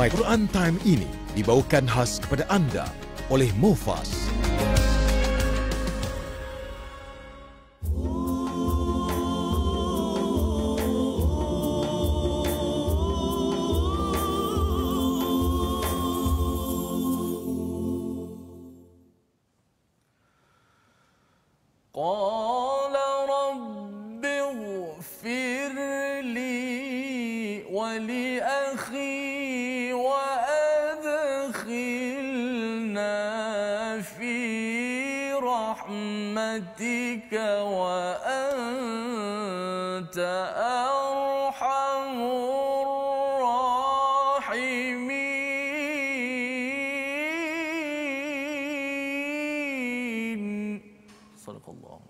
My Quran Time ini dibawakan khas kepada anda oleh Mufas. قال رب اغفر لي ولأخي وأدخلنا في رحمتك وأنت أرحم الراحمين. صدق الله.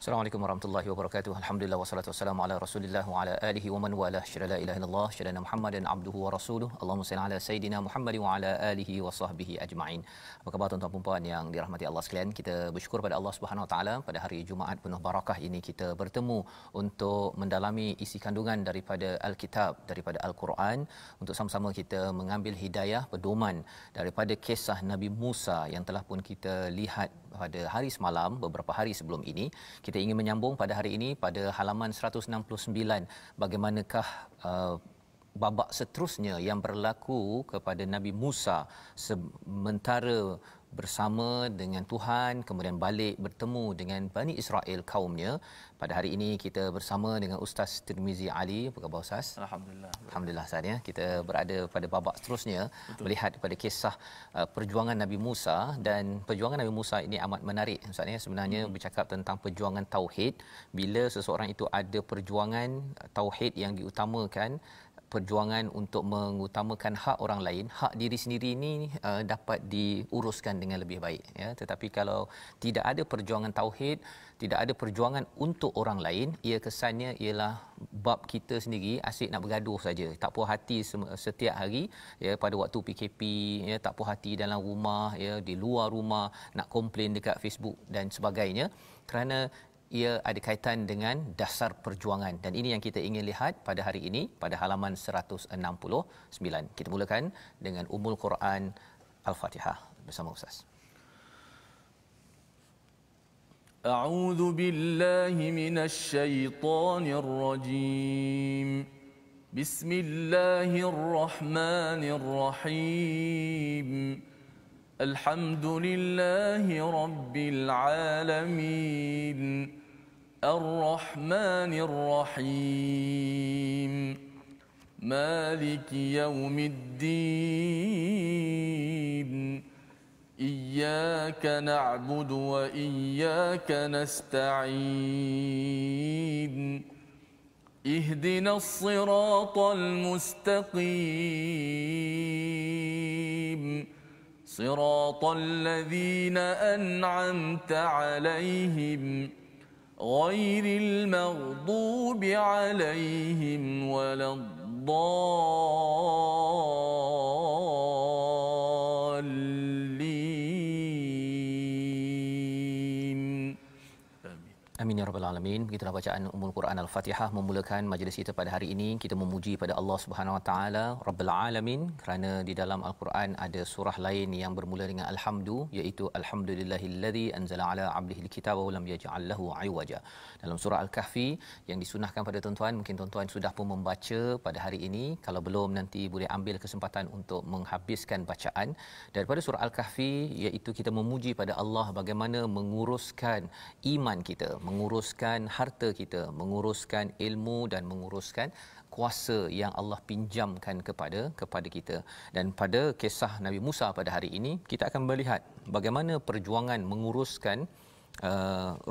Assalamualaikum warahmatullahi wabarakatuh. Alhamdulillah wassalatu wassalamu ala Rasulillah wa ala alihi wa man walah. Syada la ilaha illallah, syada Muhammadan abduhu wa rasuluh. Allahumma salli ala sayidina Muhammad wa ala alihi wa sahbihi ajma'in. Apa khabar tuan-tuan dan puan yang dirahmati Allah sekalian? Kita bersyukur pada Allah Subhanahu wa taala pada hari Jumaat penuh barakah ini kita bertemu untuk mendalami isi kandungan daripada Alkitab, daripada Al-Quran, untuk sama-sama kita mengambil hidayah pedoman daripada kisah Nabi Musa yang telah pun kita lihat pada hari semalam, beberapa hari sebelum ini. Kita ingin menyambung pada hari ini pada halaman 169, bagaimanakah babak seterusnya yang berlaku kepada Nabi Musa sementara bersama dengan Tuhan, kemudian balik bertemu dengan Bani Israel kaumnya. Pada hari ini kita bersama dengan Ustaz Tirmizi Ali. Apa khabar Ustaz? Alhamdulillah. Alhamdulillah Ustaz ya. Kita berada pada babak seterusnya. Betul. Melihat pada kisah perjuangan Nabi Musa, dan perjuangan Nabi Musa ini amat menarik Ustaz ya. Sebenarnya bercakap tentang perjuangan tauhid. Bila seseorang itu ada perjuangan tauhid yang diutamakan, perjuangan untuk mengutamakan hak orang lain, hak diri sendiri ini dapat diuruskan dengan lebih baik ya. Tetapi kalau tidak ada perjuangan tauhid, tidak ada perjuangan untuk orang lain, ia kesannya ialah bab kita sendiri asyik nak bergaduh saja, tak puas hati setiap hari ya. Pada waktu PKP ya, tak puas hati dalam rumah ya, di luar rumah nak komplain dekat Facebook dan sebagainya, kerana ia ada kaitan dengan dasar perjuangan. Dan ini yang kita ingin lihat pada hari ini pada halaman 169. Kita mulakan dengan Ummul Quran Al-Fatihah bersama Ustaz. أعوذ بالله من الشيطان الرجيم. بسم الله الرحمن الرحيم. الحمد لله رب العالمين. الرحمن الرحيم. مالك يوم الدين. إياك نعبد وإياك نستعين. اهدنا الصراط المستقيم. صراط الذين أنعمت عليهم غير المغضوب عليهم ولا الضالين. Amin ya rabbal alamin. Begitulah bacaan Ummul Quran Al-Fatihah memulakan majlis kita pada hari ini. Kita memuji pada Allah Subhanahu wa taala Rabbul Alamin, kerana di dalam Al-Quran ada surah lain yang bermula dengan alhamdu, iaitu alhamdulillahillazi anzala ala 'abdihi alkitaba wa lam yaj'al lahu 'iwaja. Dalam surah Al-Kahfi yang disunahkan pada tuan-tuan, mungkin tuan-tuan sudah pun membaca pada hari ini. Kalau belum, nanti boleh ambil kesempatan untuk menghabiskan bacaan daripada surah Al-Kahfi, iaitu kita memuji pada Allah bagaimana menguruskan iman kita, menguruskan harta kita, menguruskan ilmu dan menguruskan kuasa yang Allah pinjamkan kepada kita. Dan pada kisah Nabi Musa pada hari ini, kita akan melihat bagaimana perjuangan menguruskan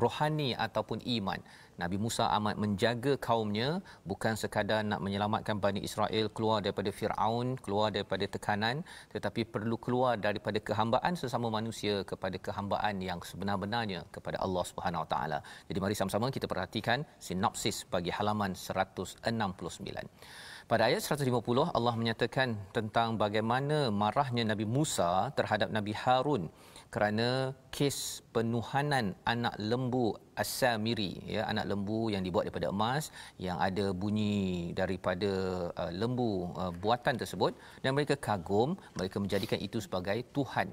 rohani ataupun iman. Nabi Musa amat menjaga kaumnya, bukan sekadar nak menyelamatkan Bani Israel keluar daripada Firaun, keluar daripada tekanan, tetapi perlu keluar daripada kehambaan sesama manusia kepada kehambaan yang sebenar-benarnya kepada Allah Subhanahu Wa Taala. Jadi mari sama-sama kita perhatikan sinopsis bagi halaman 169. Pada ayat 150 Allah menyatakan tentang bagaimana marahnya Nabi Musa terhadap Nabi Harun kerana kes penuhanan anak lembu As-Samiri, ya, anak lembu yang dibuat daripada emas yang ada bunyi daripada lembu buatan tersebut, dan mereka kagum, mereka menjadikan itu sebagai tuhan.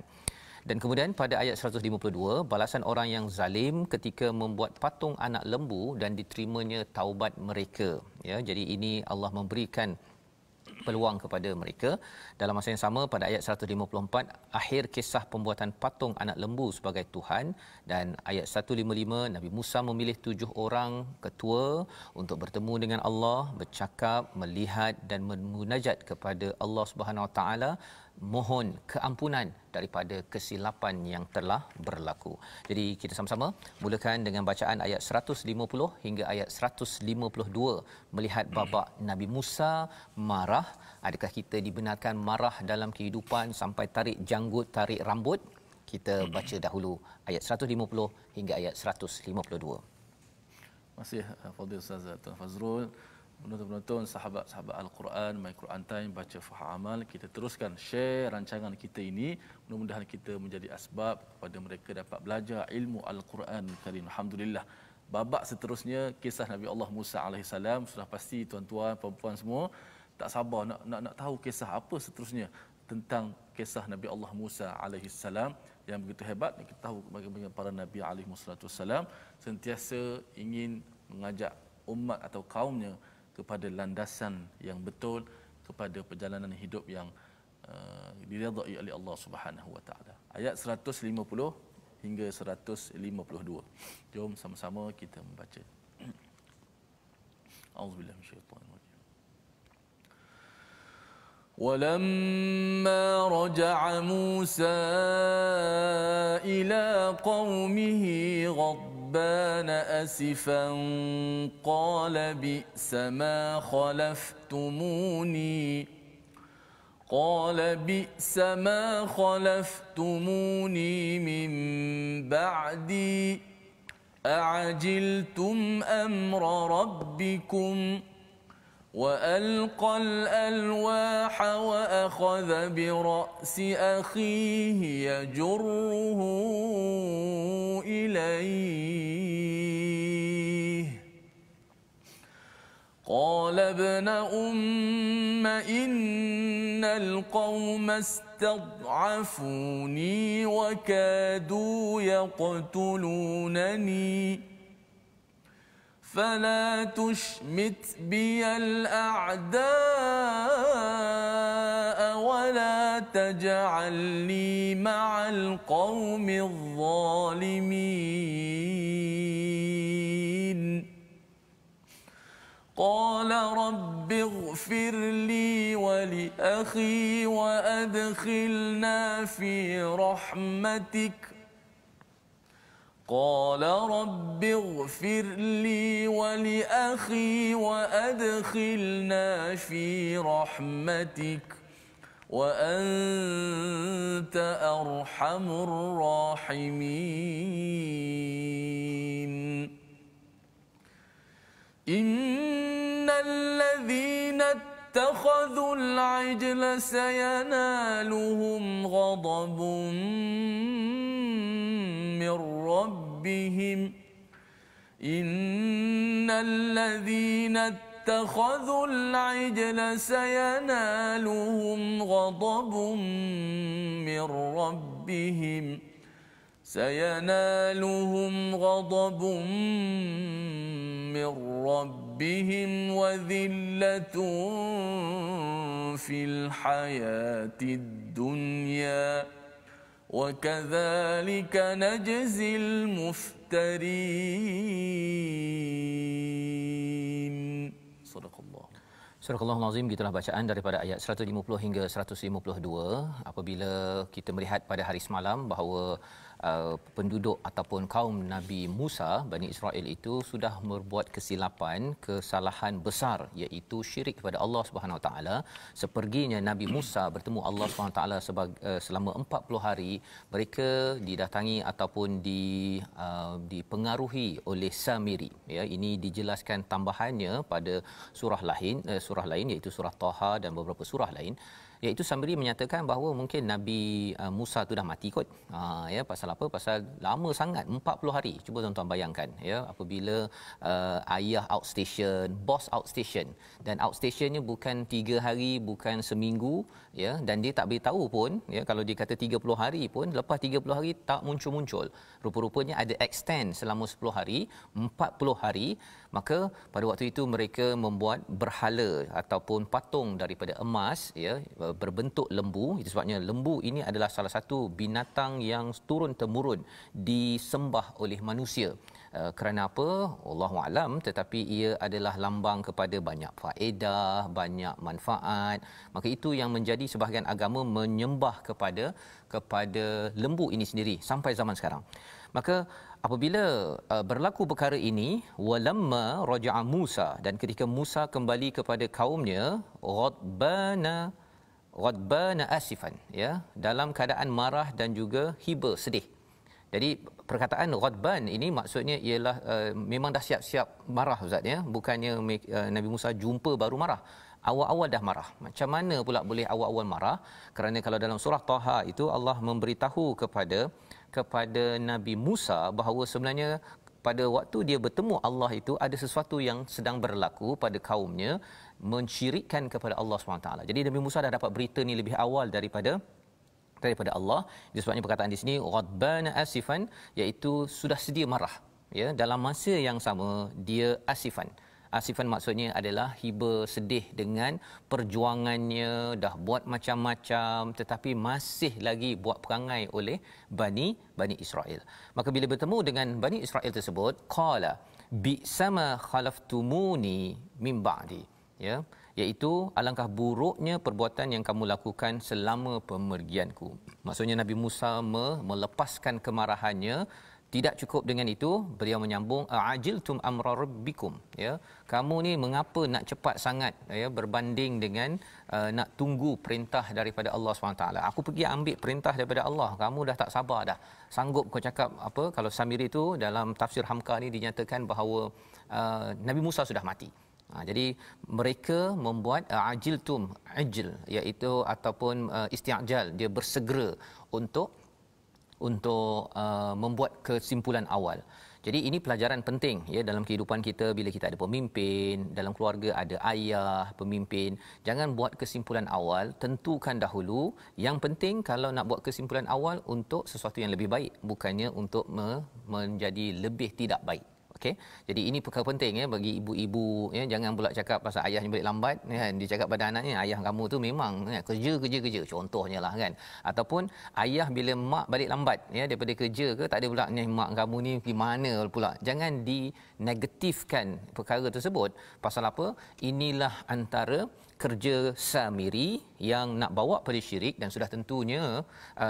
Dan kemudian pada ayat 152, balasan orang yang zalim ketika membuat patung anak lembu dan diterimanya taubat mereka. Ya, jadi ini Allah memberikan peluang kepada mereka. Dalam masa yang sama pada ayat 154, akhir kisah pembuatan patung anak lembu sebagai tuhan, dan ayat 155, Nabi Musa memilih 7 orang ketua untuk bertemu dengan Allah, bercakap, melihat dan memunajat kepada Allah Subhanahu Wa Taala, mohon keampunan daripada kesilapan yang telah berlaku. Jadi kita sama-sama mulakan dengan bacaan ayat 150 hingga ayat 152, melihat babak Nabi Musa marah. Adakah kita dibenarkan marah dalam kehidupan sampai tarik janggut, tarik rambut? Kita baca dahulu ayat 150 hingga ayat 152. Masih Fadil Ustaz Tuan Fazrul, penonton-penonton, sahabat-sahabat Al-Quran, My Quran Time, baca faham amal, kita teruskan share rancangan kita ini. Mudah-mudahan kita menjadi asbab kepada mereka dapat belajar ilmu Al-Quran Karim. Alhamdulillah. Babak seterusnya kisah Nabi Allah Musa alaihissalam, sudah pasti tuan-tuan, puan-puan semua tak sabar nak tahu kisah apa seterusnya tentang kisah Nabi Allah Musa alaihissalam yang begitu hebat. Kita tahu bagaimana para nabi alaihi wassalam sentiasa ingin mengajak umat atau kaumnya kepada landasan yang betul, kepada perjalanan hidup yang diridai oleh Allah Subhanahu Wa Taala. Ayat 150 hingga 152. Jom sama-sama kita membaca. Auzubillahi minasyaitanir rajim. ولما رجع موسى إلى قومه غضبان أسفا قال بئس ما خلفتموني من بعدي أعجلتم أمر ربكم وألقى الألواح وأخذ برأس أخيه يجره إليه قال ابن أم إن القوم استضعفوني وكادوا يقتلونني فلا تشمت بي الأعداء ولا تجعلني مع القوم الظالمين قال رب اغفر لي ولأخي وأدخلنا في رحمتك قال رب اغفر لي ولأخي وأدخلنا في رحمتك وأنت أرحم الراحمين إن الذين اتخذوا العجل سينالهم غضب من ربهم إن الذين اتخذوا العجل سينالهم غضب من ربهم وذلة في الحياة الدنيا وكذلك نجزي المفترين. صدق الله. Surah Al-Azim, gitulah bacaan daripada ayat 150 hingga 152. Apabila kita melihat pada hari semalam bahawa penduduk ataupun kaum Nabi Musa, Bani Israel itu sudah berbuat kesalahan besar, iaitu syirik kepada Allah Subhanahu Wa Taala. Seperginya Nabi Musa bertemu Allah Subhanahu Wa Taala selama 40 hari, mereka didatangi ataupun dipengaruhi oleh Samiri. Ya, ini dijelaskan tambahannya pada surah lain iaitu surah Taha dan beberapa surah lain, iaitu Samiri menyatakan bahawa mungkin Nabi Musa tu dah mati kot. Ya, pasal apa? Pasal lama sangat, 40 hari. Cuba tuan-tuan bayangkan, ya, apabila ayah outstation, bos outstation, dan outstationnya bukan 3 hari, bukan seminggu, ya, dan dia tak beritahu pun, ya, kalau dia kata 30 hari pun, lepas 30 hari tak muncul-muncul. Rupa-rupanya ada extend selama 10 hari, 40 hari. Maka pada waktu itu mereka membuat berhala ataupun patung daripada emas, ya, berbentuk lembu. Itu sebabnya lembu ini adalah salah satu binatang yang turun temurun disembah oleh manusia. Kerana apa? Wallahu alam, tetapi ia adalah lambang kepada banyak faedah, banyak manfaat. Maka itu yang menjadi sebahagian agama menyembah kepada lembu ini sendiri sampai zaman sekarang. Maka apabila berlaku perkara ini, walamma raja'a Musa, dan ketika Musa kembali kepada kaumnya, ghadbana asifan, ya, dalam keadaan marah dan juga hiba, sedih. Jadi perkataan ghadban ini maksudnya ialah memang dah siap-siap marah, Ustaz, ya, bukannya Nabi Musa jumpa baru marah. Awal-awal dah marah. Macam mana pula boleh awal-awal marah? Kerana kalau dalam surah Taha itu Allah memberitahu kepada Nabi Musa bahawa sebenarnya pada waktu dia bertemu Allah itu ada sesuatu yang sedang berlaku pada kaumnya, mensyirikkan kepada Allah SWT. Jadi Nabi Musa dah dapat berita ni lebih awal daripada Allah. Disebabnya perkataan di sini ghadbana asifan, iaitu sudah sedia marah, ya, dalam masa yang sama dia asifan. Asifan maksudnya adalah hiba, sedih dengan perjuangannya, dah buat macam-macam tetapi masih lagi buat perangai oleh Bani Israel. Maka bila bertemu dengan Bani Israel tersebut, qala bi'sama khalaftumuni min ba'di, ya, iaitu alangkah buruknya perbuatan yang kamu lakukan selama pemergianku. Maksudnya Nabi Musa melepaskan kemarahannya. Tidak cukup dengan itu, beliau menyambung a'ajiltum amra rabbikum, ya, kamu ni mengapa nak cepat sangat, ya, berbanding dengan nak tunggu perintah daripada Allah SWT. Aku pergi ambil perintah daripada Allah, kamu dah tak sabar dah, sanggup kau cakap apa? Kalau Samiri itu dalam tafsir Hamka ni dinyatakan bahawa Nabi Musa sudah mati. Jadi mereka membuat ajiltum, ajil, iaitu ataupun isti'jal, dia bersegera untuk membuat kesimpulan awal. Jadi ini pelajaran penting, ya, dalam kehidupan kita. Bila kita ada pemimpin, dalam keluarga ada ayah pemimpin, jangan buat kesimpulan awal, tentukan dahulu. Yang penting kalau nak buat kesimpulan awal untuk sesuatu yang lebih baik, bukannya untuk menjadi lebih tidak baik. Okey, jadi ini perkara penting, ya, bagi ibu-ibu, ya, jangan pula cakap pasal ayahnya balik lambat, kan, dia cakap pada anaknya ayah kamu tu memang, ya, kerja contohnya lah, kan, ataupun ayah bila mak balik lambat, ya, daripada kerja ke, tak ada pula ni mak kamu ni pergi mana pula. Jangan dinegatifkan perkara tersebut. Pasal apa? Inilah antara kerja Samiri yang nak bawa pada syirik, dan sudah tentunya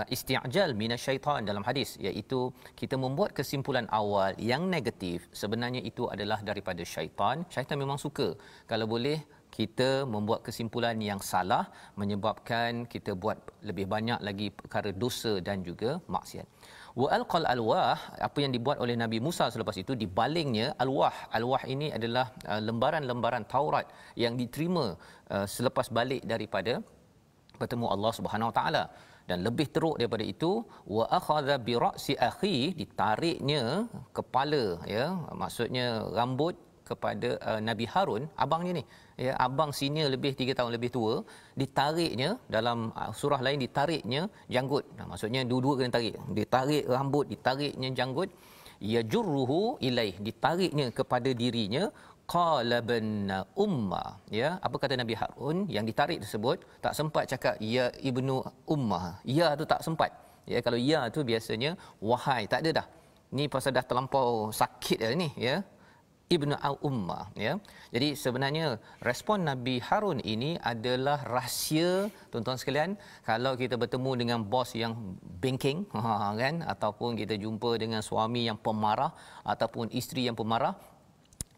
isti'jal minasyaitan dalam hadis, iaitu kita membuat kesimpulan awal yang negatif, sebenarnya itu adalah daripada syaitan. Syaitan memang suka kalau boleh kita membuat kesimpulan yang salah, menyebabkan kita buat lebih banyak lagi perkara dosa dan juga maksiat. Wa alqal alwah, apa yang dibuat oleh Nabi Musa selepas itu, dibalingnya alwah ini adalah lembaran-lembaran Taurat yang diterima selepas balik daripada bertemu Allah Subhanahu Wa Taala. Dan lebih teruk daripada itu, wa akhadha bi ra'si akhi, ditariknya kepala, ya, maksudnya rambut kepada Nabi Harun, abangnya ni, ya, abang senior lebih 3 tahun lebih tua, ditariknya. Dalam surah lain ditariknya janggut. Maksudnya dua-dua kena tarik, ditarik rambut, ditariknya janggut, yajurruhu ilaih, ditariknya kepada dirinya, qalaban umma, ya. Apa kata Nabi Harun yang ditarik tersebut? Tak sempat cakap ya ibnu ummah, ya tu tak sempat, ya. Kalau ya tu biasanya wahai, tak ada dah, ni pasal dah terlampau sakit dah ni, ya. ibnu Ummah, ya. Jadi sebenarnya respon Nabi Harun ini adalah rahsia, tuan-tuan sekalian. Kalau kita bertemu dengan bos yang bengking, kan, ataupun kita jumpa dengan suami yang pemarah ataupun isteri yang pemarah,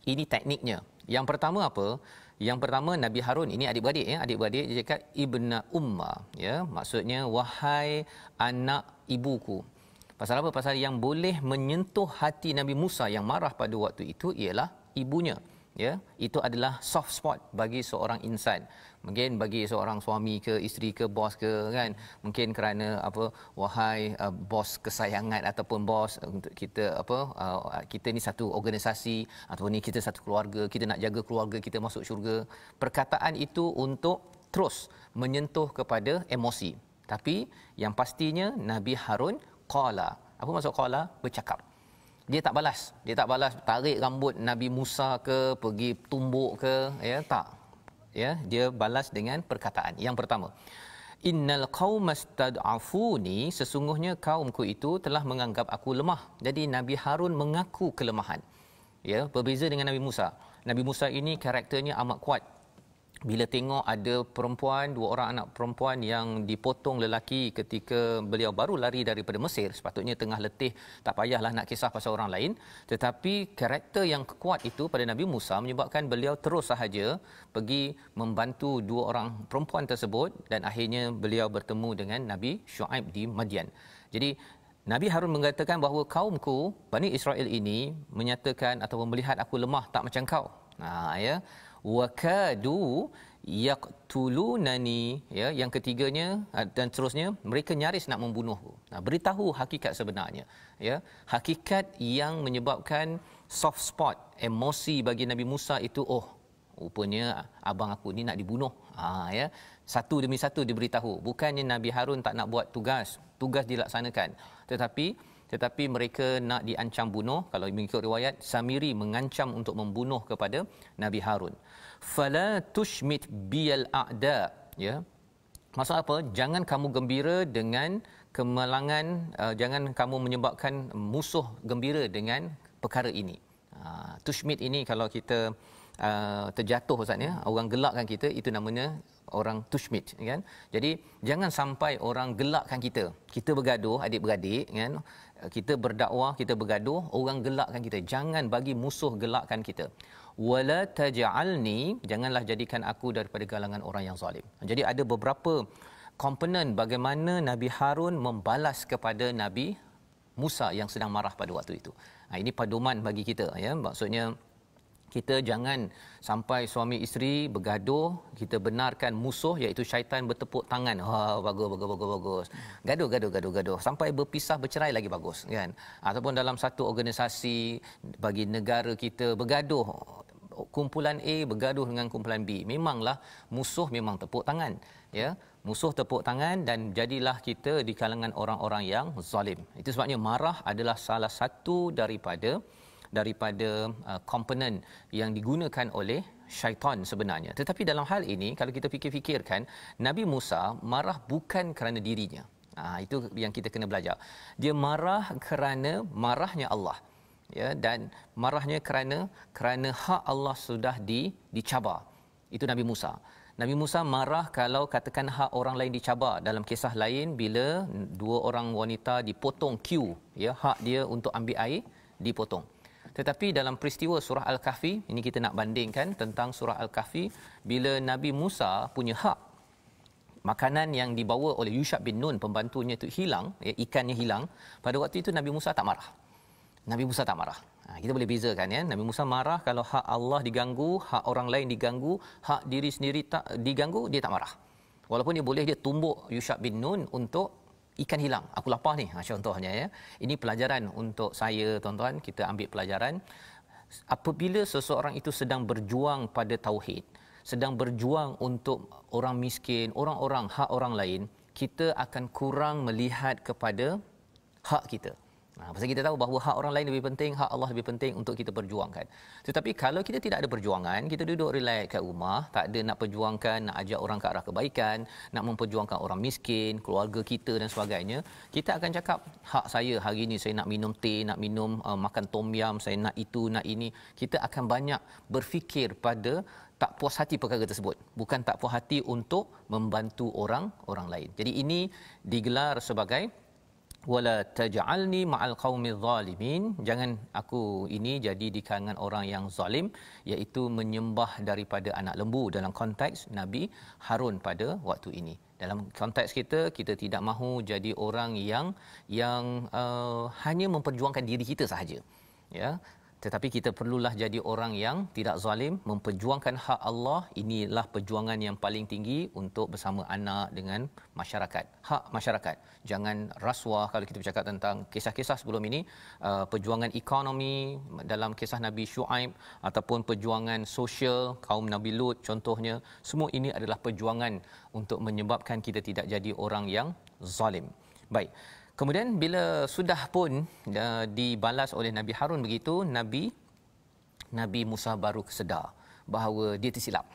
ini tekniknya. Yang pertama apa? Yang pertama, Nabi Harun ini adik-beradik, ya, adik-beradik, dia cakap ibnu Ummah, ya, maksudnya wahai anak ibuku. Pasal apa? Pasal yang boleh menyentuh hati Nabi Musa yang marah pada waktu itu ialah ibunya, ya. Itu adalah soft spot bagi seorang insan. Mungkin bagi seorang suami ke, isteri ke, bos ke, kan, mungkin kerana apa, wahai bos kesayangan ataupun bos, untuk kita apa, kita ni satu organisasi ataupun ni kita satu keluarga, kita nak jaga keluarga kita masuk syurga. Perkataan itu untuk terus menyentuh kepada emosi. Tapi yang pastinya Nabi Harun qala. Apa maksud qala? Bercakap. Dia tak balas. Dia tak balas tarik rambut Nabi Musa ke, pergi tumbuk ke, ya, tak. Ya, dia balas dengan perkataan. Yang pertama, innal qaumastad'afuni, sesungguhnya kaumku itu telah menganggap aku lemah. Jadi Nabi Harun mengaku kelemahan. Ya, berbeza dengan Nabi Musa. Nabi Musa ini karakternya amat kuat. Bila tengok ada perempuan, 2 orang anak perempuan yang dipotong lelaki ketika beliau baru lari daripada Mesir, sepatutnya tengah letih, tak payahlah nak kisah pasal orang lain. Tetapi karakter yang kuat itu pada Nabi Musa menyebabkan beliau terus sahaja pergi membantu 2 orang perempuan tersebut, dan akhirnya beliau bertemu dengan Nabi Shu'aib di Madian. Jadi Nabi Harun mengatakan bahawa kaumku Bani Israel ini menyatakan ataupun melihat aku lemah, tak macam kau. Ya, wakadu yaqtulunani, ya, yang ketiganya dan seterusnya, mereka nyaris nak membunuhku. Beritahu hakikat sebenarnya, ya, hakikat yang menyebabkan soft spot emosi bagi Nabi Musa itu, oh, rupanya abang aku ni nak dibunuh. Ya, satu demi satu diberitahu. Bukannya Nabi Harun tak nak buat tugas dilaksanakan, tetapi mereka nak diancam bunuh. Kalau mengikut riwayat, Samiri mengancam untuk membunuh kepada Nabi Harun. Fala tushmit biyal a'da, ya. Maksud apa? Jangan kamu gembira dengan kemenangan, jangan kamu menyebabkan musuh gembira dengan perkara ini. Tushmit ini kalau kita terjatuh, ustaz, ya, orang gelakkan kita, itu namanya orang tushmit, kan. Jadi jangan sampai orang gelakkan kita. Kita bergaduh adik-beradik, kan, kita berdakwah, kita bergaduh, orang gelakkan kita. Jangan bagi musuh gelakkan kita. Wala taj'alni, janganlah jadikan aku daripada galangan orang yang zalim. Jadi ada beberapa komponen bagaimana Nabi Harun membalas kepada Nabi Musa yang sedang marah pada waktu itu. Ini paduman bagi kita, ya. Maksudnya kita jangan sampai suami isteri bergaduh, kita benarkan musuh iaitu syaitan bertepuk tangan. Bagus. Gaduh sampai berpisah, bercerai lagi bagus, kan. Ataupun dalam satu organisasi bagi negara kita bergaduh, kumpulan A bergaduh dengan kumpulan B. Memanglah musuh memang tepuk tangan, ya. Musuh tepuk tangan dan jadilah kita di kalangan orang-orang yang zalim. Itu sebabnya marah adalah salah satu daripada komponen yang digunakan oleh syaitan sebenarnya. Tetapi dalam hal ini, kalau kita fikir-fikirkan, Nabi Musa marah bukan kerana dirinya. Itu yang kita kena belajar. Dia marah kerana marahnya Allah, ya, dan marahnya kerana hak Allah sudah dicabar. Itu Nabi Musa. Nabi Musa marah kalau katakan hak orang lain dicabar. Dalam kisah lain, bila 2 orang wanita dipotong queue, ya, hak dia untuk ambil air dipotong. Tetapi dalam peristiwa surah Al-Kahfi, ini kita nak bandingkan tentang surah Al-Kahfi, bila Nabi Musa punya hak, makanan yang dibawa oleh Yusha bin Nun, pembantunya itu hilang, ya, ikannya hilang, pada waktu itu Nabi Musa tak marah. Kita boleh bezakan, ya. Nabi Musa marah kalau hak Allah diganggu, hak orang lain diganggu, hak diri sendiri tak diganggu, dia tak marah. Walaupun dia tumbuk Yusha bin Nun untuk ikan hilang. Aku lapar ni, contohnya, ya. Ini pelajaran untuk saya, tuan-tuan. Kita ambil pelajaran. Apabila seseorang itu sedang berjuang pada tauhid, sedang berjuang untuk orang miskin, hak orang lain, kita akan kurang melihat kepada hak kita. Pasal kita tahu bahawa hak orang lain lebih penting, hak Allah lebih penting untuk kita perjuangkan. Tetapi kalau kita tidak ada perjuangan, kita duduk relax kat rumah, tak ada nak perjuangkan, nak ajak orang ke arah kebaikan, nak memperjuangkan orang miskin, keluarga kita dan sebagainya, kita akan cakap hak saya hari ini saya nak minum teh, nak minum makan tom yam, saya nak itu, nak ini. Kita akan banyak berfikir pada tak puas hati perkara tersebut, bukan tak puas hati untuk membantu orang lain. Jadi ini digelar sebagai wala taj'alni ma'al qaumidh zalimin, jangan aku ini jadi di kalangan orang yang zalim, iaitu menyembah daripada anak lembu dalam konteks Nabi Harun pada waktu ini. Dalam konteks kita tidak mahu jadi orang yang hanya memperjuangkan diri kita sahaja, ya, tetapi kita perlulah jadi orang yang tidak zalim, memperjuangkan hak Allah. Inilah perjuangan yang paling tinggi untuk bersama anak dengan masyarakat, hak masyarakat. Jangan rasuah. Kalau kita bercakap tentang kisah-kisah sebelum ini, perjuangan ekonomi dalam kisah Nabi Shu'aib ataupun perjuangan sosial kaum Nabi Lut contohnya, semua ini adalah perjuangan untuk menyebabkan kita tidak jadi orang yang zalim. Baik. Kemudian bila sudah pun dibalas oleh Nabi Harun begitu, Nabi Musa baru sedar bahawa dia tersilap.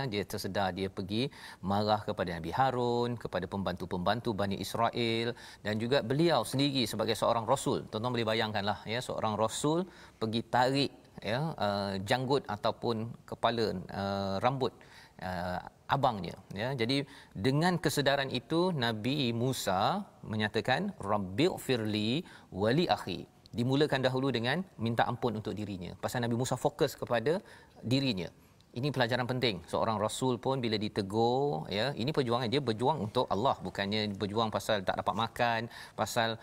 Dia tersedar, dia pergi marah kepada Nabi Harun, kepada pembantu-pembantu Bani Israel, dan juga beliau sendiri sebagai seorang rasul. Tuan-tuan boleh bayangkanlah, ya, seorang rasul pergi tarik, ya, janggut ataupun kepala rambut abangnya, ya. Jadi dengan kesedaran itu Nabi Musa menyatakan rabbighfirli wali akhi. Dimulakan dahulu dengan minta ampun untuk dirinya. Pasal Nabi Musa fokus kepada dirinya. Ini pelajaran penting. Seorang rasul pun bila ditegur, ya, ini perjuangan, dia berjuang untuk Allah, bukannya berjuang pasal tak dapat makan, pasal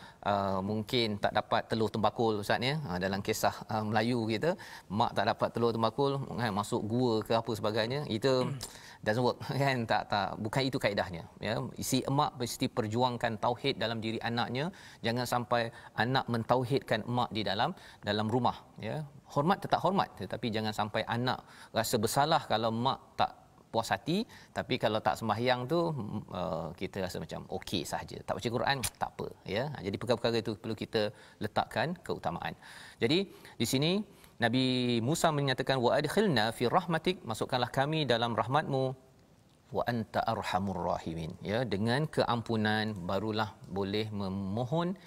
mungkin tak dapat telur tembakul, ustaz, ya. Dalam kisah Melayu kita, mak tak dapat telur tembakul, masuk gua ke apa sebagainya, itu doesn't work, kan? Tak bukan itu kaedahnya, ya. Si emak mesti perjuangkan tauhid dalam diri anaknya. Jangan sampai anak mentauhidkan emak di dalam rumah, ya. Hormat tetap hormat, tetapi jangan sampai anak rasa bersalah kalau mak tak puas hati, tapi kalau tak sembahyang tu kita rasa macam okey sahaja. Tak baca Quran tak apa, ya. Jadi perkara-perkara itu perlu kita letakkan keutamaan. Jadi di sini Nabi Musa menyatakan wa adkhilna fi rahmatik, masukkanlah kami dalam rahmatmu, wa anta arhamur rahimin, ya, dengan keampunan barulah boleh memohon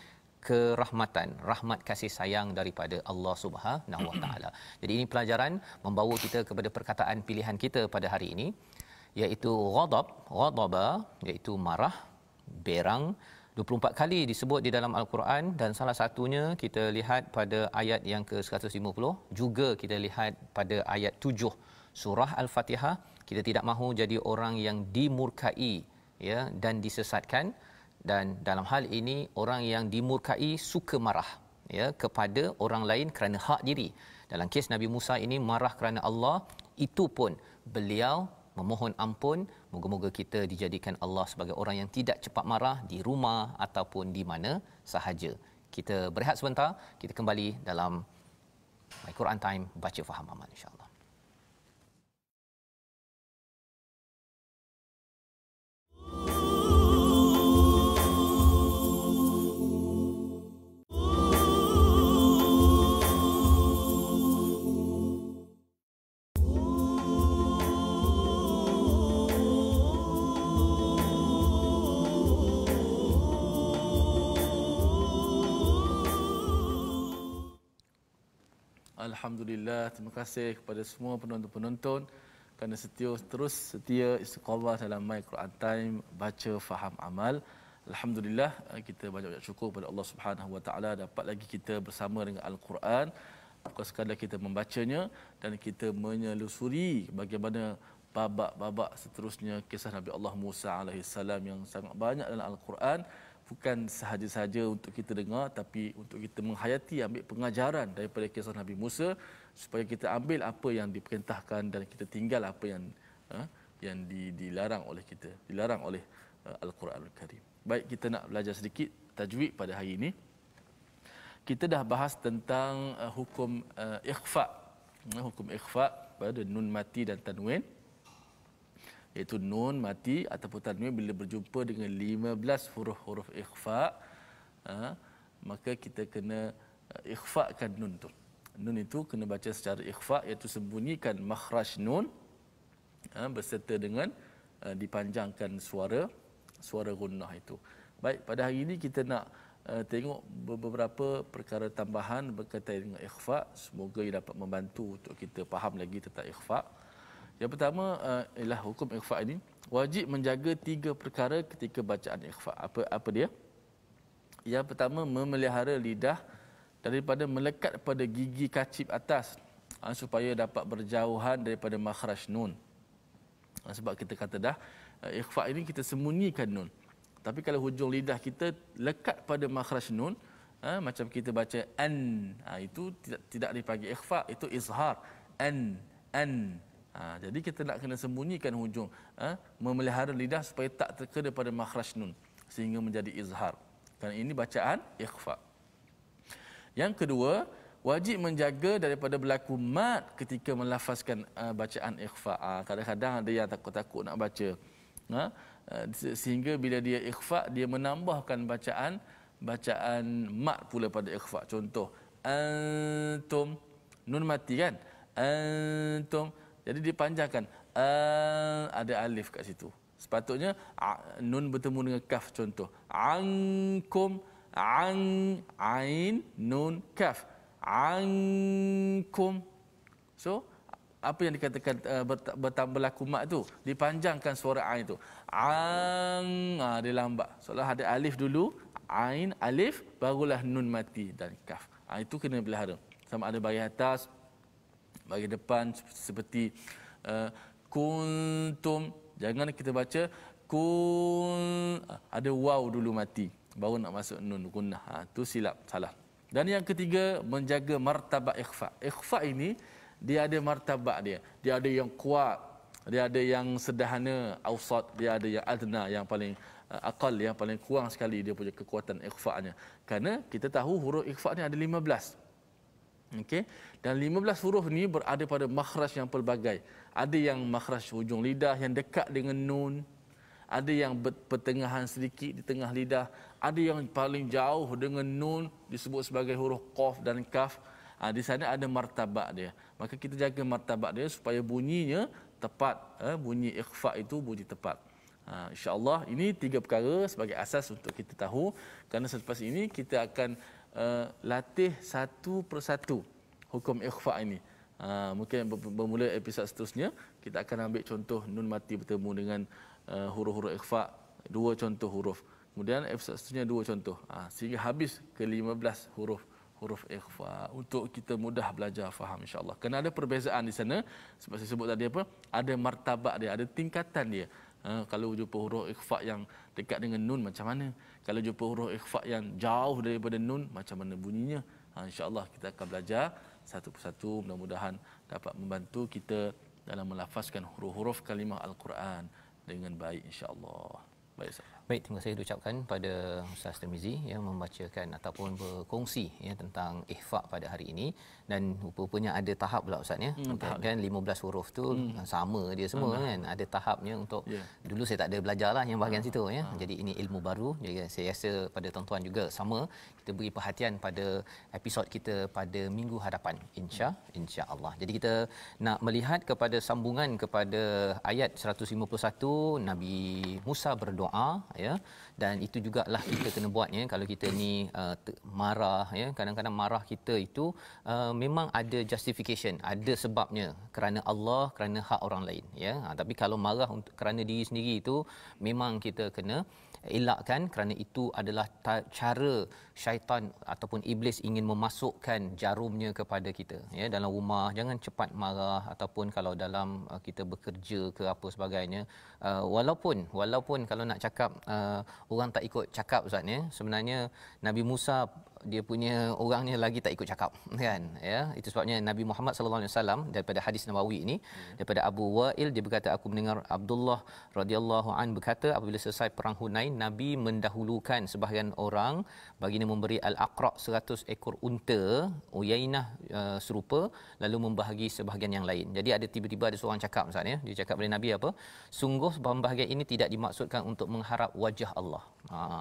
kerahmatan, rahmat kasih sayang daripada Allah Subhanahu Wa Taala. Jadi ini pelajaran membawa kita kepada perkataan pilihan kita pada hari ini, iaitu ghadaba, iaitu marah, berang, 24 kali disebut di dalam Al-Quran, dan salah satunya kita lihat pada ayat yang ke-150, juga kita lihat pada ayat 7 surah Al-Fatihah. Kita tidak mahu jadi orang yang dimurkai, ya, dan disesatkan. Dan dalam hal ini orang yang dimurkai suka marah, ya, kepada orang lain kerana hak diri. Dalam kes Nabi Musa ini marah kerana Allah, itu pun beliau memohon ampun. Moga-moga kita dijadikan Allah sebagai orang yang tidak cepat marah di rumah ataupun di mana sahaja. Kita berehat sebentar, kita kembali dalam My Quran Time, baca faham amal, insya-Allah. Alhamdulillah, terima kasih kepada semua penonton-penonton kerana terus setia istiqamah dalam My Quran Time, baca faham amal. Alhamdulillah, kita banyak-banyak syukur kepada Allah Subhanahu Wa Taala dapat lagi kita bersama dengan Al-Quran. Bukan sekadar kita membacanya dan kita menyelusuri bagaimana babak-babak seterusnya kisah Nabi Allah Musa alaihissalam yang sangat banyak dalam Al-Quran. Bukan sahaja-sahaja untuk kita dengar, tapi untuk kita menghayati, ambil pengajaran daripada kisah Nabi Musa, supaya kita ambil apa yang diperintahkan dan kita tinggal apa yang dilarang oleh kita, dilarang oleh Al-Quranul Karim. Baik, kita nak belajar sedikit tajwid pada hari ini. Kita dah bahas tentang hukum ikhfa, hukum ikhfa pada nun mati dan tanwin, iaitu nun mati ataupun tanwin bila berjumpa dengan 15 huruf-huruf ikhfa, maka kita kena ikhfakan nun tu. Nun itu kena baca secara ikhfa, iaitu sembunyikan makhraj nun berserta dengan dipanjangkan suara gunnah itu. Baik, pada hari ini kita nak tengok beberapa perkara tambahan berkaitan dengan ikhfa. Semoga ia dapat membantu untuk kita faham lagi tentang ikhfa. Yang pertama ialah hukum ikhfa ini wajib menjaga 3 perkara ketika bacaan ikhfa. Apa dia? Yang pertama, memelihara lidah daripada melekat pada gigi kacip atas supaya dapat berjauhan daripada makhraj nun. Sebab kita kata dah ikhfa ini kita sembunyikan nun. Tapi kalau hujung lidah kita lekat pada makhraj nun, macam kita baca an, itu tidak dipanggil ikhfa, itu izhar. An. Jadi kita nak kena sembunyikan hujung, memelihara lidah supaya tak terkena pada makhraj nun sehingga menjadi izhar. Kerana ini bacaan ikhfa. Yang kedua, wajib menjaga daripada berlaku mat ketika melafazkan bacaan ikhfa. Kadang-kadang ada yang takut-takut nak baca, sehingga bila dia ikhfa, dia menambahkan bacaan mat pula pada ikhfa. Contoh, antum, nun mati kan, antum, jadi dipanjangkan, ada alif kat situ. Sepatutnya nun bertemu dengan kaf. Contoh, ankum, ain, nun, kaf, ankum. So apa yang dikatakan berlaku mat tu, dipanjangkan suara ain tu, dia lambat. Seolah ada alif dulu, ain, alif, barulah nun mati dan kaf. Itu kena pelihara. Sama ada bagi atas, bagi depan, seperti kuntum. Jangan kita baca ada waw dulu mati, baru nak masuk nun gunnah. Tu silap, salah. Dan yang ketiga, menjaga martabat ikhfa. Ikhfa ini dia ada martabat dia. Dia ada yang kuat, dia ada yang sederhana, awsat, dia ada yang adna, yang paling aqal, yang paling kurang sekali dia punya kekuatan ikhfa-nya. Kerana kita tahu huruf ikhfa ni ada 15. Okey, dan 15 huruf ni berada pada makhraj yang pelbagai. Ada yang makhraj hujung lidah yang dekat dengan nun, ada yang pertengahan sedikit di tengah lidah, ada yang paling jauh dengan nun disebut sebagai huruf qaf dan kaf. Di sana ada martabat dia. Maka kita jaga martabat dia supaya bunyinya tepat, bunyi ikhfa itu bunyi tepat. InsyaAllah ini 3 perkara sebagai asas untuk kita tahu. Kerana selepas ini kita akan latih satu persatu hukum ikhfa ini. Mungkin bermula episod seterusnya kita akan ambil contoh nun mati bertemu dengan huruf-huruf ikhfa, 2 contoh huruf. Kemudian episod seterusnya 2 contoh. Sehingga habis ke 15 huruf ikhfa untuk kita mudah belajar faham insya-Allah. Kerana ada perbezaan di sana sebab saya sebut tadi apa? Ada martabat dia, ada tingkatan dia. Kalau jumpa huruf ikhfa yang dekat dengan nun macam mana? Kalau jumpa huruf ikhfa yang jauh daripada nun macam mana bunyinya? Insya-Allah kita akan belajar satu persatu, mudah-mudahan dapat membantu kita dalam melafazkan huruf-huruf kalimah Al-Quran dengan baik insya-Allah. Baik, Ustaz. Baik, terima kasih diucapkan pada Ustaz Tirmizi yang membacakan ataupun berkongsi ya tentang ikhfa pada hari ini, dan rupanya ada tahap pula Ustaz ya. Kan 15 huruf tu sama dia semua kan. Ada tahapnya untuk dulu saya tak ada belajarlah yang bahagian situ ya. Jadi ini ilmu baru. Jadi saya rasa pada tuan-tuan juga sama, kita beri perhatian pada episod kita pada minggu hadapan insya-Allah. Jadi kita nak melihat kepada sambungan kepada ayat 151, Nabi Musa berdoa ya, dan itu jugalah kita kena buatnya kalau kita ni marah ya. Kadang-kadang marah kita itu memang ada justification, ada sebabnya, kerana Allah, kerana hak orang lain ya. Tapi kalau marah untuk kerana diri sendiri itu memang kita kena elakkan, kerana itu adalah cara syaitan ataupun iblis ingin memasukkan jarumnya kepada kita ya. Dalam rumah jangan cepat marah, ataupun kalau dalam kita bekerja ke apa sebagainya, walaupun kalau nak cakap orang tak ikut cakap Ustaz ya, sebenarnya Nabi Musa dia punya orangnya lagi tak ikut cakap kan ya. Itu sebabnya Nabi Muhammad sallallahu alaihi wasallam daripada hadis Nabawi ini daripada Abu Wa'il, dia berkata, aku mendengar Abdullah radhiyallahu an berkata, apabila selesai perang Hunain, Nabi mendahulukan sebahagian orang, baginda memberi Al-Aqra 100 ekor unta, Uyainah serupa, lalu membahagi sebahagian yang lain. Jadi ada tiba-tiba ada seorang cakap Ustaz ya, dia cakap kepada Nabi apa? Sungguh pembahagian ini tidak dimaksudkan untuk mengharap wajah Allah.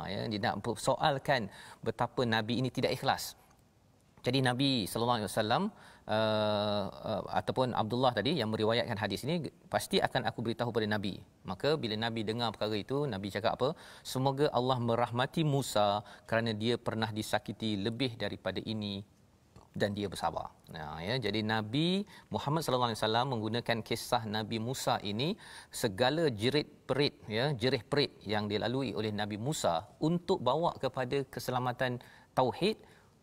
Ya, dia nak soalkan betapa Nabi ini tidak ikhlas. Jadi Nabi sallallahu alaihi wasallam ataupun Abdullah tadi yang meriwayatkan hadis ini, pasti akan aku beritahu pada Nabi. Maka bila Nabi dengar perkara itu, Nabi cakap apa? Semoga Allah merahmati Musa kerana dia pernah disakiti lebih daripada ini dan dia bersabar. Nah ya, jadi Nabi Muhammad sallallahu alaihi wasallam menggunakan kisah Nabi Musa ini, segala jerit-perit ya, jerih-perit yang dilalui oleh Nabi Musa untuk bawa kepada keselamatan tauhid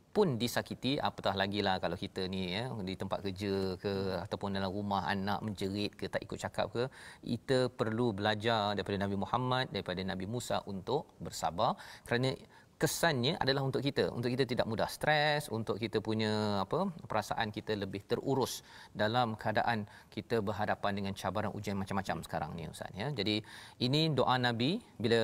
pun disakiti, apatah lagi lah kalau kita ni ya di tempat kerja ke ataupun dalam rumah anak menjerit ke, tak ikut cakap ke, kita perlu belajar daripada Nabi Muhammad, daripada Nabi Musa untuk bersabar, kerana kesannya adalah untuk kita tidak mudah stres, untuk kita punya perasaan kita lebih terurus dalam keadaan kita berhadapan dengan cabaran ujian macam-macam sekarang ni Ustaz ya. Jadi ini doa Nabi, bila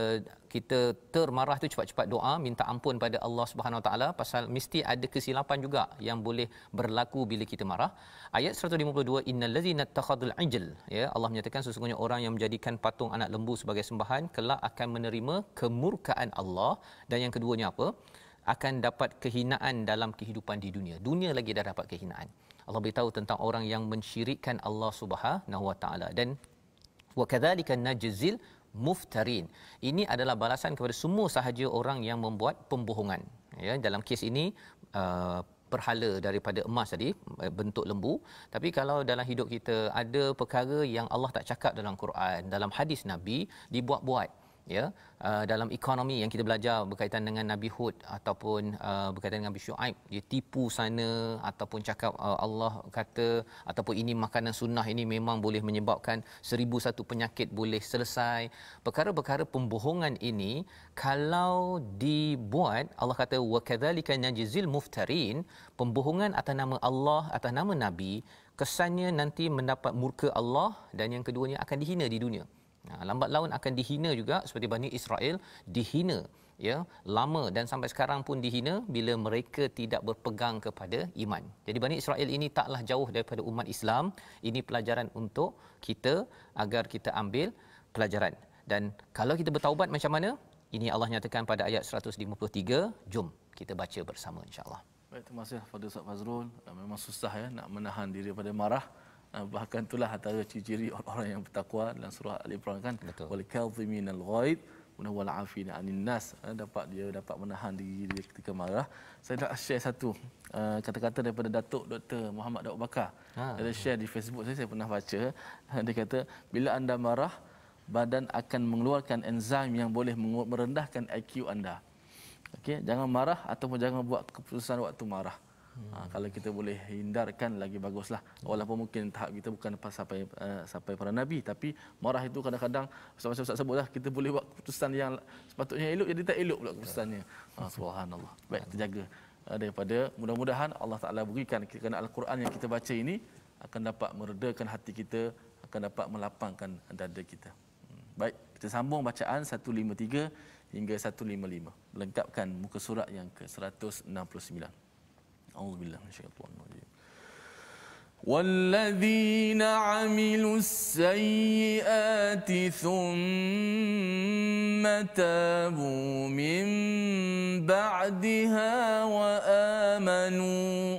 kita termarah tu cepat-cepat doa minta ampun pada Allah Subhanahu Wa Taala, pasal mesti ada kesilapan juga yang boleh berlaku bila kita marah. Ayat 152, innallazina takhadul ijl ya, Allah menyatakan sesungguhnya orang yang menjadikan patung anak lembu sebagai sembahan kelak akan menerima kemurkaan Allah, dan yang keduanya apa? Akan dapat kehinaan dalam kehidupan di dunia. Dunia lagi dah dapat kehinaan. Allah beritahu tentang orang yang mensyirikkan Allah Subhanahu Wa Taala, dan wa kadzalika najzil muftarin. Ini adalah balasan kepada semua sahaja orang yang membuat pembohongan. Ya, dalam kes ini berhala daripada emas tadi bentuk lembu, tapi kalau dalam hidup kita ada perkara yang Allah tak cakap dalam Quran, dalam hadis Nabi, dibuat-buat ya, dalam ekonomi yang kita belajar berkaitan dengan Nabi Hud ataupun berkaitan dengan Nabi Syuaib, dia tipu sana ataupun cakap Allah kata ataupun ini makanan sunnah ini memang boleh menyebabkan 1001 penyakit boleh selesai. Perkara-perkara pembohongan ini kalau dibuat, Allah kata wa kadzalika najzil muftarin, pembohongan atas nama Allah, atas nama Nabi, kesannya nanti mendapat murka Allah, dan yang keduanya akan dihina di dunia. Lambat laun akan dihina juga seperti Bani Israel dihina ya, lama dan sampai sekarang pun dihina bila mereka tidak berpegang kepada iman. Jadi Bani Israel ini taklah jauh daripada umat Islam. Ini pelajaran untuk kita agar kita ambil pelajaran. Dan kalau kita bertaubat macam mana? Ini Allah nyatakan pada ayat 153. Jom kita baca bersama insya-Allah. Baik, terima kasih Fadil Ustaz Fazrul. Memang susah ya nak menahan diri daripada marah. Bahkan itulah antara ciri-ciri orang yang bertakwa dalam surah Al-Imran kan, wal kadhiminal ghaid wal afina 'anil nas, dapat menahan diri dia ketika marah. Saya nak share satu kata-kata daripada Datuk Dr. Muhammad Daud Bakar. Dia share di Facebook saya pernah baca. Dia kata bila anda marah, badan akan mengeluarkan enzim yang boleh merendahkan IQ anda. Okey, jangan marah ataupun jangan buat keputusan waktu marah. Kalau kita boleh hindarkan lagi baguslah. Walaupun mungkin tahap kita bukan sampai para nabi, tapi marah itu kadang-kadang macam Ustaz sebutlah, kita boleh buat keputusan yang sepatutnya elok jadi tak elok pula keputusannya. Subhanallah. Baik, terjaga daripada, mudah-mudahan Allah Taala berikan kerana Al-Quran yang kita baca ini akan dapat meredakan hati kita, akan dapat melapangkan dada kita. Baik, kita sambung bacaan 153 hingga 155 melengkapkan muka surat yang ke-169. أعوذ بالله من الشيطان الرجيم. والذين عملوا السيئات ثم تابوا من بعدها وآمنوا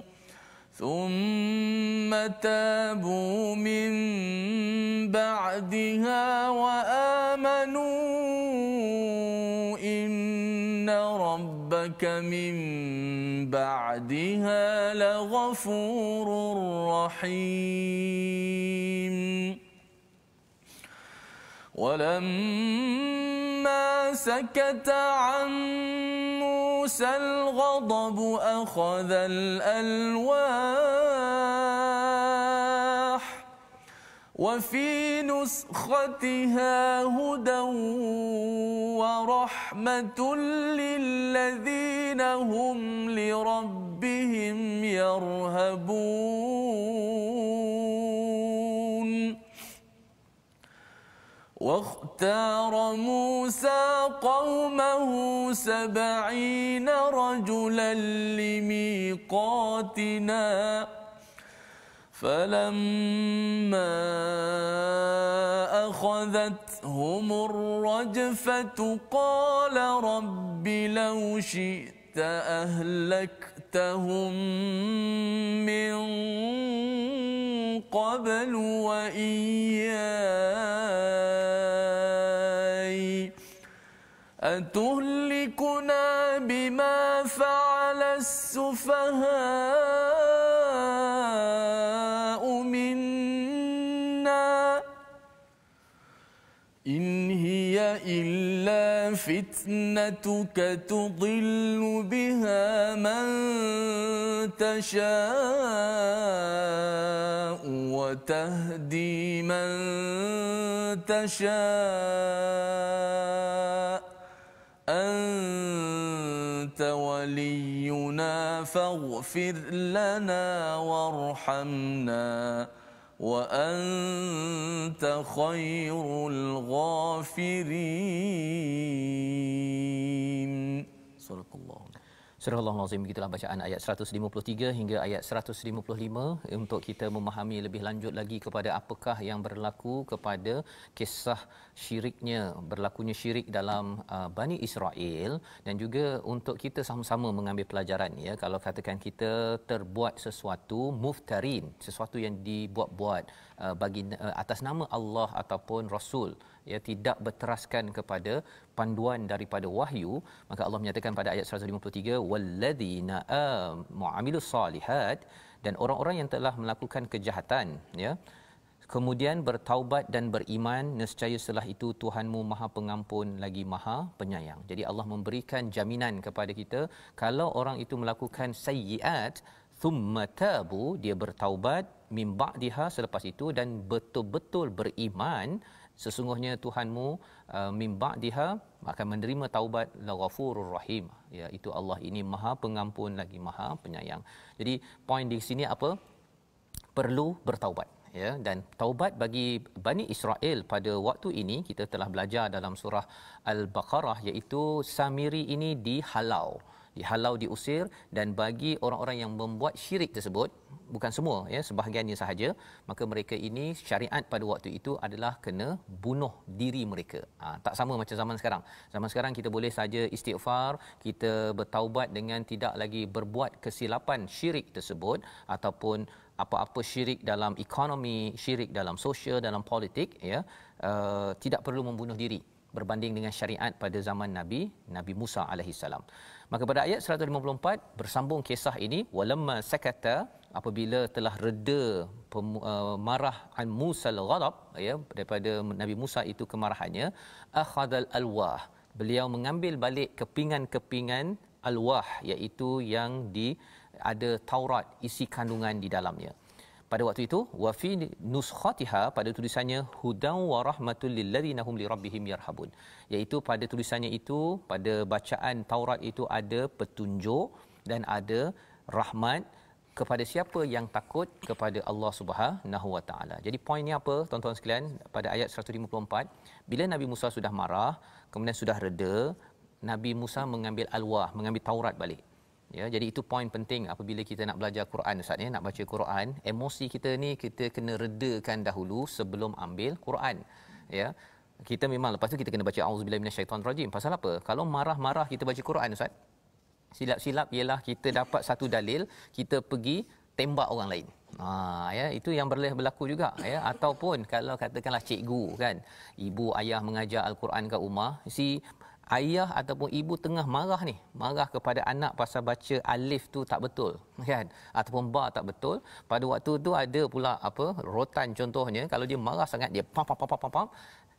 إن ربك من بعدها لغفور رحيم. ولما سكت عن موسى الغضب أخذ الألواح وفي نسختها هدى ورحمة للذين هم لربهم يرهبون. واختار موسى قومه 70 رجلا لميقاتنا فلما أخذتهم الرجفة قال رب لو شئت أهلكتهم من قبل وإياي أتهلكنا بما فعل السفهاء منا إن هي إلا فتنتك تضل بها من تشاء وتهدي من تشاء أنت ولينا فاغفر لنا وارحمنا وأنت خير الغافرين. صدق الله. Surah Al-Azim, begitulah bacaan ayat 153 hingga ayat 155 untuk kita memahami lebih lanjut lagi kepada apakah yang berlaku kepada kisah berlakunya syirik dalam Bani Israel, dan juga untuk kita sama-sama mengambil pelajaran, ya. Kalau katakan kita terbuat sesuatu muftarin, sesuatu yang dibuat-buat bagi atas nama Allah ataupun Rasul, ya, tidak berteraskan kepada panduan daripada wahyu, maka Allah menyatakan pada ayat 153 walladzina amilus solihat, dan orang-orang yang telah melakukan kejahatan, ya, kemudian bertaubat dan beriman, nescaya setelah itu Tuhanmu Maha Pengampun lagi Maha Penyayang. Jadi Allah memberikan jaminan kepada kita, kalau orang itu melakukan sayyiat thumma tabu, dia bertaubat min ba'diha, selepas itu, dan betul-betul beriman, sesungguhnya Tuhanmu min ba'diha akan menerima taubat laghafurur rahim, ya, itu Allah ini Maha Pengampun lagi Maha Penyayang. Jadi poin di sini apa? Perlu bertaubat, ya. Dan taubat bagi Bani Israel pada waktu ini kita telah belajar dalam surah Al-Baqarah, iaitu Samiri ini dihalau, diusir, dan bagi orang-orang yang membuat syirik tersebut, bukan semua, ya, sebahagiannya sahaja, maka mereka ini syariat pada waktu itu adalah kena bunuh diri mereka. Tak sama macam zaman sekarang. Zaman sekarang kita boleh saja istighfar, kita bertaubat dengan tidak lagi berbuat kesilapan syirik tersebut, ataupun apa-apa syirik dalam ekonomi, syirik dalam sosial, dalam politik, ya, tidak perlu membunuh diri berbanding dengan syariat pada zaman Nabi Musa alaihissalam. Maka pada ayat 154 bersambung kisah ini, walamma sakata, apabila telah reda marah an Musa al-ghadab, ya, daripada Nabi Musa itu kemarahannya, akhadal alwah, beliau mengambil balik kepingan-kepingan alwah, iaitu yang ada Taurat isi kandungan di dalamnya. Pada waktu itu, wa fi nuskhatiha, pada tulisannya, hudan wa rahmatul lil ladzina hum li rabbihim yarhabun, iaitu pada tulisannya itu, pada bacaan Taurat itu ada petunjuk dan ada rahmat kepada siapa yang takut kepada Allah Subhanahu Wa Taala. Jadi poinnya apa, tuan-tuan sekalian, pada ayat 154, bila Nabi Musa sudah marah, kemudian sudah reda, Nabi Musa mengambil alwah, mengambil Taurat balik. Ya, jadi itu poin penting apabila kita nak belajar Quran, Ustaz, ya, nak baca Quran, emosi kita ni kita kena redakan dahulu sebelum ambil Quran, ya. Kita memang lepas tu kita kena baca auzubillahi minasyaitonirrajim. Pasal apa? Kalau marah-marah kita baca Quran, Ustaz, silap-silap ialah kita dapat satu dalil, kita pergi tembak orang lain. Ya, itu yang boleh berlaku juga, ya. Ataupun kalau katakanlah cikgu, kan, ibu ayah mengajar al-Quran kat rumah, si ayah ataupun ibu tengah marah kepada anak pasal baca alif tu tak betul, kan, ataupun ba tak betul. Pada waktu tu ada pula rotan contohnya, kalau dia marah sangat dia pam.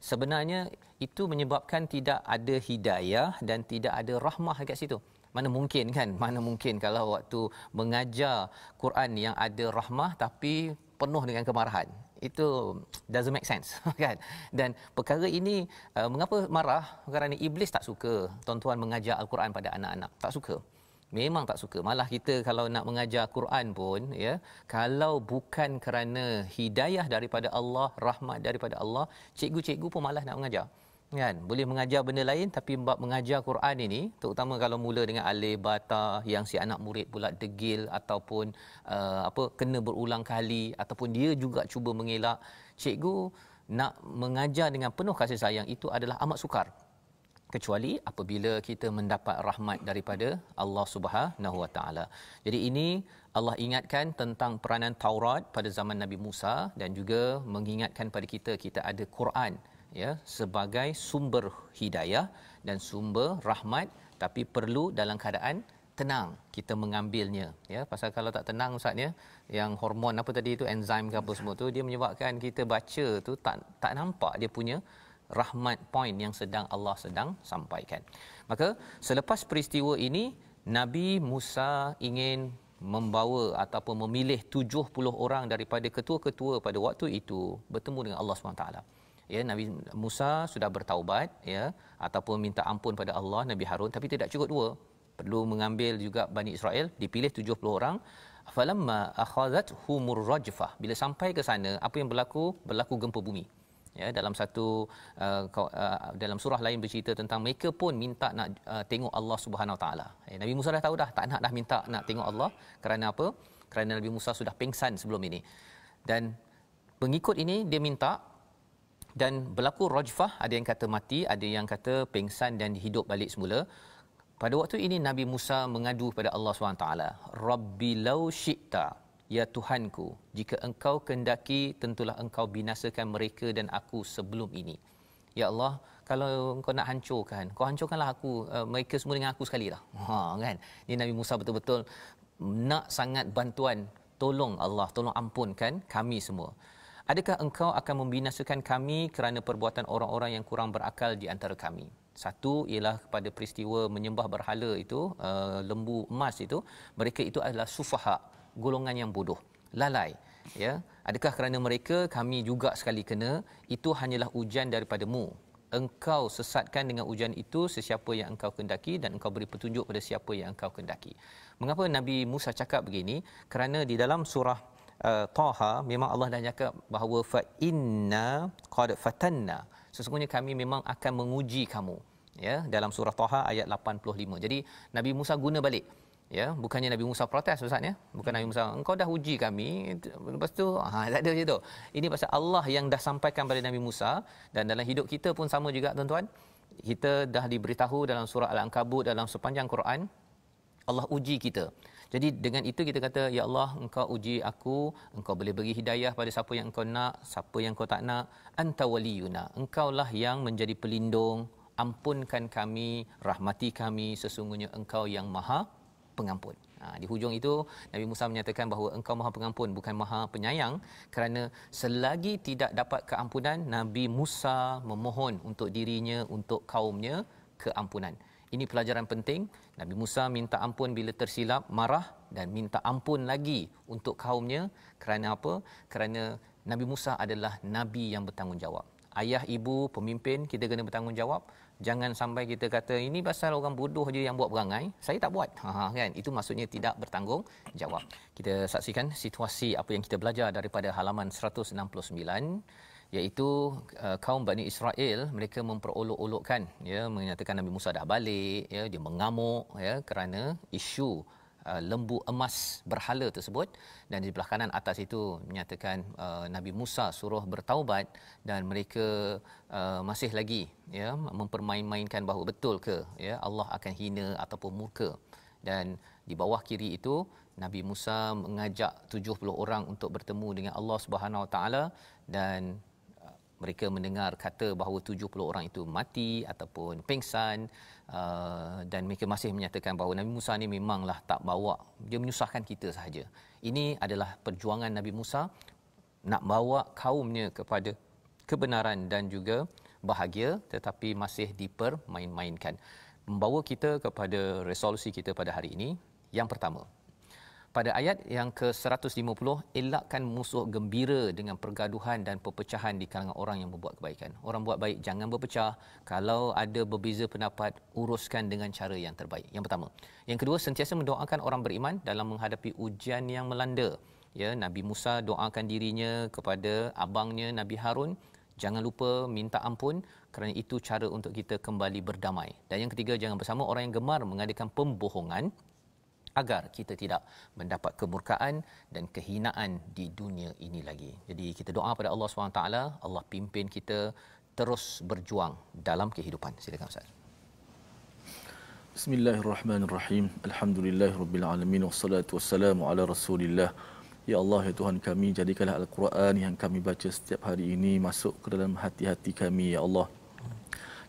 Sebenarnya itu menyebabkan tidak ada hidayah dan tidak ada rahmah dekat situ. Mana mungkin kalau waktu mengajar Quran yang ada rahmah tapi penuh dengan kemarahan. Itu doesn't make sense, kan. Dan perkara ini mengapa marah? Kerana iblis tak suka tuan-tuan mengajar al-Quran pada anak-anak. Tak suka. Memang tak suka. Malah kita kalau nak mengajar Quran pun, ya, kalau bukan kerana hidayah daripada Allah, rahmat daripada Allah, cikgu-cikgu pun malas nak mengajar. Kan, boleh mengajar benda lain tapi bab mengajar Quran ini, terutama kalau mula dengan alif bata yang si anak murid pula degil ataupun kena berulang kali, ataupun dia juga cuba mengelak, cikgu nak mengajar dengan penuh kasih sayang, itu adalah amat sukar. kecuali apabila kita mendapat rahmat daripada Allah Subhanahu Wa Taala. Jadi ini Allah ingatkan tentang peranan Taurat pada zaman Nabi Musa dan juga mengingatkan pada kita ada Quran ya sebagai sumber hidayah dan sumber rahmat, tapi perlu dalam keadaan tenang kita mengambilnya ya. Pasal kalau tak tenang ustaz ya, yang hormon apa tadi itu, enzim ke apa semua tu, dia menyebabkan kita baca tu tak nampak dia punya rahmat point yang Allah sedang sampaikan. Maka selepas peristiwa ini Nabi Musa ingin membawa ataupun memilih 70 orang daripada ketua-ketua pada waktu itu bertemu dengan Allah SWT. Ya, Nabi Musa sudah bertaubat ya ataupun minta ampun pada Allah, Nabi Harun, tapi tidak cukup dua, perlu mengambil juga Bani Israel, dipilih 70 orang. Falamma akhazathumur rajfah, bila sampai ke sana apa yang berlaku gempa bumi. Ya, dalam dalam surah lain bercerita tentang mereka pun minta nak tengok Allah Subhanahu Wa Taala. Nabi Musa dah tahu tak nak dah minta nak tengok Allah. Kerana apa? Kerana Nabi Musa sudah pingsan sebelum ini. Dan pengikut ini dia minta, dan berlaku rajfah, ada yang kata mati, ada yang kata pingsan dan hidup balik semula. Pada waktu ini Nabi Musa mengadu kepada Allah SWT. Rabbi law syi'ta, ya Tuhanku, jika engkau kehendaki tentulah engkau binasakan mereka dan aku sebelum ini. Ya Allah, kalau engkau nak hancurkan, kau hancurkanlah aku, mereka semua dengan aku sekali lah. Kan? Ini Nabi Musa betul-betul nak sangat bantuan, tolong Allah, tolong ampunkan kami semua. Adakah engkau akan membinasakan kami kerana perbuatan orang-orang yang kurang berakal di antara kami? Satu ialah pada peristiwa menyembah berhala itu, lembu emas itu, mereka itu adalah sufaha, golongan yang bodoh, lalai. Ya, adakah kerana mereka kami juga sekali kena? Itu hanyalah ujian daripadamu. Engkau sesatkan dengan ujian itu sesiapa yang engkau kehendaki dan engkau beri petunjuk pada siapa yang engkau kehendaki. Mengapa Nabi Musa cakap begini? Kerana di dalam surah Taha memang Allah dah cakap bahawa fa inna qad fatanna, sesungguhnya kami memang akan menguji kamu ya, dalam surah Taha ayat 85. Jadi Nabi Musa guna balik ya, bukannya Nabi Musa protes ustaz ya, bukan Nabi Musa engkau dah uji kami lepas tu tak ada macam tu. Ini pasal Allah yang dah sampaikan pada Nabi Musa. Dan dalam hidup kita pun sama juga tuan-tuan, kita dah diberitahu dalam surah Al-Ankabut, dalam sepanjang Quran Allah uji kita. Jadi dengan itu kita kata, ya Allah, engkau uji aku, engkau boleh bagi hidayah pada siapa yang engkau nak, siapa yang engkau tak nak. Anta waliyuna, engkaulah yang menjadi pelindung, ampunkan kami, rahmati kami, sesungguhnya engkau yang maha pengampun. Di hujung itu Nabi Musa menyatakan bahawa engkau maha pengampun, bukan maha penyayang, kerana selagi tidak dapat keampunan, Nabi Musa memohon untuk dirinya, untuk kaumnya keampunan. Ini pelajaran penting. Nabi Musa minta ampun bila tersilap, marah, dan minta ampun lagi untuk kaumnya. Kerana apa? Kerana Nabi Musa adalah Nabi yang bertanggungjawab. Ayah, ibu, pemimpin, kita kena bertanggungjawab. Jangan sampai kita kata, ini pasal orang bodoh je yang buat perangai, saya tak buat. Kan? Itu maksudnya tidak bertanggungjawab. Kita saksikan situasi apa yang kita belajar daripada halaman 169. Iaitu kaum Bani Israel, mereka memperolok-olokkan ya, menyatakan Nabi Musa dah balik ya, dia mengamuk ya kerana isu lembu emas berhala tersebut. Dan di belah kanan atas itu menyatakan Nabi Musa suruh bertaubat, dan mereka masih lagi ya mempermain-mainkan bahawa betul ke ya Allah akan hina ataupun murka. Dan di bawah kiri itu Nabi Musa mengajak 70 orang untuk bertemu dengan Allah Subhanahu Wa Taala, dan mereka mendengar kata bahawa 70 orang itu mati ataupun pingsan, dan mereka masih menyatakan bahawa Nabi Musa ni memanglah tak bawa, dia menyusahkan kita sahaja. Ini adalah perjuangan Nabi Musa nak bawa kaumnya kepada kebenaran dan juga bahagia, tetapi masih dipermain-mainkan. Membawa kita kepada resolusi kita pada hari ini. Yang pertama, pada ayat yang ke-150, elakkan musuh gembira dengan pergaduhan dan perpecahan di kalangan orang yang berbuat kebaikan. Orang buat baik jangan berpecah. Kalau ada berbeza pendapat, uruskan dengan cara yang terbaik. Yang pertama. Yang kedua, sentiasa mendoakan orang beriman dalam menghadapi ujian yang melanda. Ya, Nabi Musa doakan dirinya kepada abangnya Nabi Harun, jangan lupa minta ampun, kerana itu cara untuk kita kembali berdamai. Dan yang ketiga, jangan bersama orang yang gemar mengadakan pembohongan, agar kita tidak mendapat kemurkaan dan kehinaan di dunia ini lagi. Jadi kita doa pada Allah SWT, Allah pimpin kita terus berjuang dalam kehidupan. Silakan Ustaz. Bismillahirrahmanirrahim. Alhamdulillahirabbil alamin wassalatu wassalamu ala Rasulillah. Ya Allah, ya Tuhan kami, jadikanlah Al-Quran yang kami baca setiap hari ini masuk ke dalam hati-hati kami, ya Allah.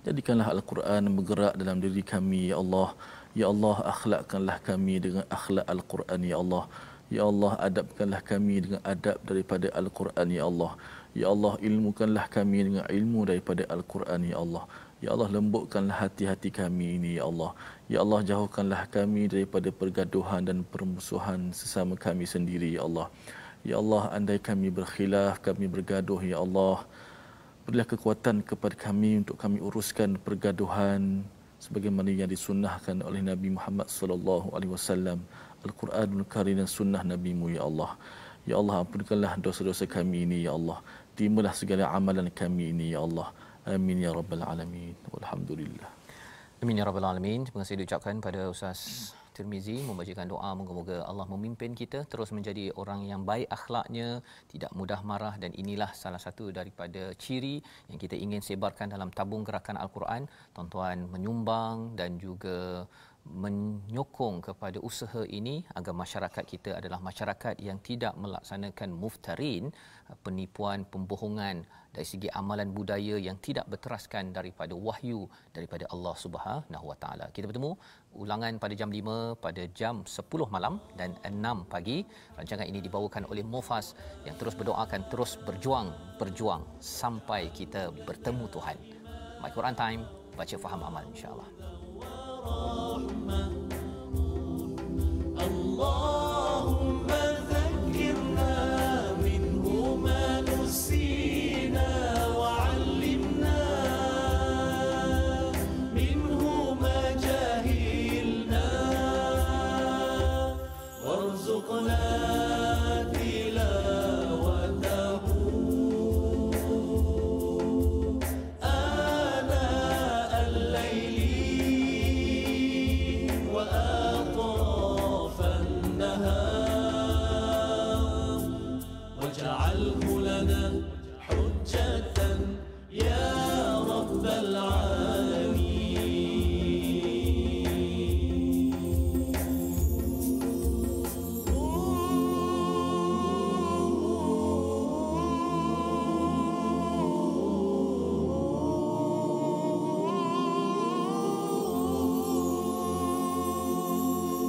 Jadikanlah Al-Quran bergerak dalam diri kami, ya Allah. Ya Allah, akhlakkanlah kami dengan akhlak Al-Quran, ya Allah. Ya Allah, adabkanlah kami dengan adab daripada Al-Quran, ya Allah. Ya Allah, ilmukanlah kami dengan ilmu daripada Al-Quran, ya Allah. Ya Allah, lembutkanlah hati-hati kami ini, ya Allah. Ya Allah, jauhkanlah kami daripada pergaduhan dan permusuhan sesama kami sendiri, ya Allah. Ya Allah, andai kami berkhilaf, kami bergaduh, ya Allah, berilah kekuatan kepada kami untuk kami uruskan pergaduhan sebagaimana yang disunnahkan oleh Nabi Muhammad sallallahu alaihi wasallam. Al-Quranul Karim dan sunnah Nabi-Mu, ya Allah. Ya Allah, ampunkanlah dosa-dosa kami ini, ya Allah. Terimalah segala amalan kami ini, ya Allah. Amin ya rabbal alamin. Walhamdulillah. Amin ya rabbal alamin. Terima kasih diucapkan pada Ustaz Tirmizi membacakan doa, moga-moga Allah memimpin kita terus menjadi orang yang baik akhlaknya, tidak mudah marah, dan inilah salah satu daripada ciri yang kita ingin sebarkan dalam tabung gerakan Al-Quran. Tuan-tuan menyumbang dan juga menyokong kepada usaha ini agar masyarakat kita adalah masyarakat yang tidak melaksanakan muftarin, penipuan, pembohongan dari segi amalan budaya yang tidak berteraskan daripada wahyu daripada Allah Subhanahu Wa Taala. Kita bertemu ulangan pada jam 5, pada jam 10 malam dan 6 pagi. Rancangan ini dibawakan oleh Mufas yang terus berdoakan, terus berjuang sampai kita bertemu Tuhan. My Quran Time, baca faham amal, insya-Allah. اللهم ذكرنا منه ما نسينا وعلمنا منه ما جهلنا وارزقنا تلاوته آناء الليل وأطراف النهار واجعله لنا حجة يا رب العالمين.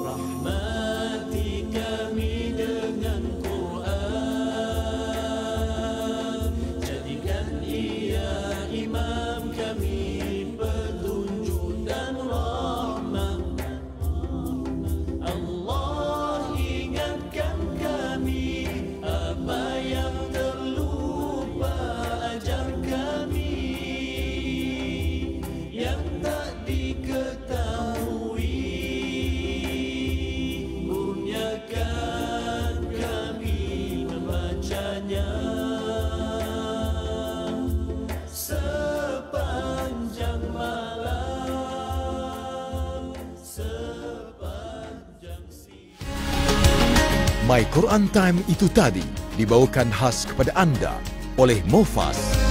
Rahmati kami dengan Quran, jadikan ia imam kami, petunjuk dan rahmat. Allah ingatkan kami, apa yang terlupa ajar kami, yang tak diketahui kurniakan kami membacanya sepanjang malam, sepanjang siang. My Quran Time itu tadi dibawakan khas kepada anda oleh Mufas.